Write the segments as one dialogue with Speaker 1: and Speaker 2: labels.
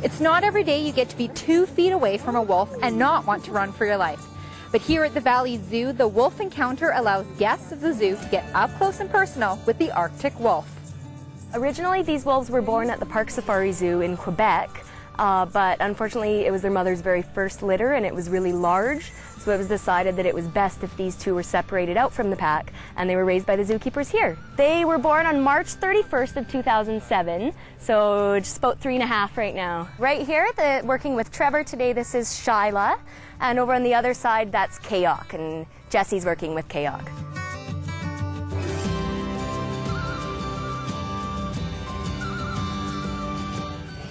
Speaker 1: It's not every day you get to be 2 feet away from a wolf and not want to run for your life. But here at the Valley Zoo, the wolf encounter allows guests of the zoo to get up close and personal with the Arctic wolf.
Speaker 2: Originally, these wolves were born at the Park Safari Zoo in Quebec, but unfortunately it was their mother's very first litter and it was really large, so it was decided that it was best if these two were separated out from the pack, and they were raised by the zookeepers here. They were born on March 31st of 2007, so just about 3.5 right now. Right here, working with Trevor today, this is Shyla, and over on the other side, that's Kayok, and Jesse's working with Kayok.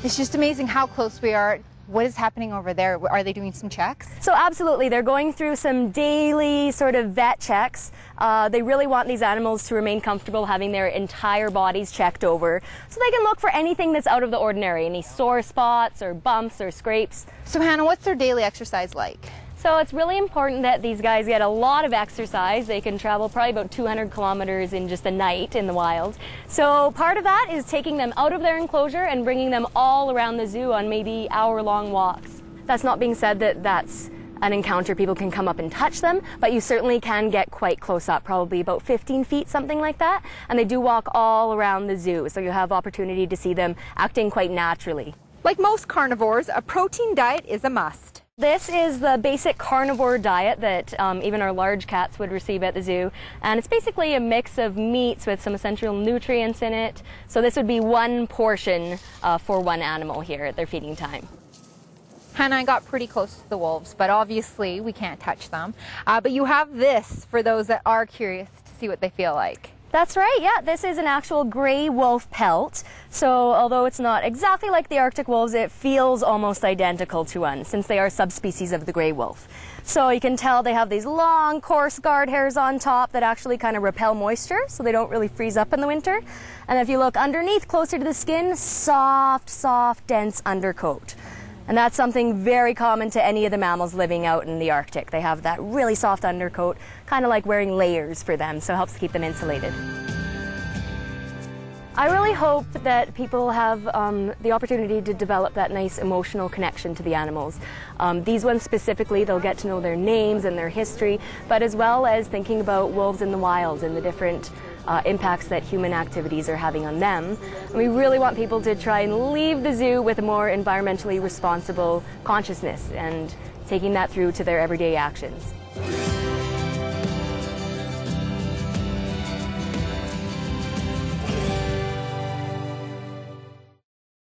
Speaker 1: It's just amazing how close we are. What is happening over there? Are they doing some checks?
Speaker 2: So absolutely, they're going through some daily sort of vet checks. They really want these animals to remain comfortable having their entire bodies checked over so they can look for anything that's out of the ordinary, any sore spots or bumps or scrapes.
Speaker 1: So Hannah, what's their daily exercise like?
Speaker 2: So it's really important that these guys get a lot of exercise. They can travel probably about 200 kilometers in just a night in the wild. So part of that is taking them out of their enclosure and bringing them all around the zoo on maybe hour-long walks. That's not being said that that's an encounter people can come up and touch them, but you certainly can get quite close up, probably about 15 feet, something like that. And they do walk all around the zoo, so you have opportunity to see them acting quite naturally.
Speaker 1: Like most carnivores, a protein diet is a must.
Speaker 2: This is the basic carnivore diet that even our large cats would receive at the zoo, and it's basically a mix of meats with some essential nutrients in it. So this would be one portion for one animal here at their feeding time.
Speaker 1: Hannah, I got pretty close to the wolves, but obviously we can't touch them. But you have this for those that are curious to see what they feel like.
Speaker 2: That's right, yeah. This is an actual gray wolf pelt. So although it's not exactly like the Arctic wolves, it feels almost identical to one since they are subspecies of the gray wolf. So you can tell they have these long, coarse guard hairs on top that actually kind of repel moisture so they don't really freeze up in the winter. And if you look underneath, closer to the skin, soft, dense undercoat. And that's something very common to any of the mammals living out in the Arctic. They have that really soft undercoat, kind of like wearing layers for them, so it helps keep them insulated. I really hope that people have the opportunity to develop that nice emotional connection to the animals. These ones specifically, they'll get to know their names and their history, but as well as thinking about wolves in the wild and the different impacts that human activities are having on them. And we really want people to try and leave the zoo with a more environmentally responsible consciousness and taking that through to their everyday actions.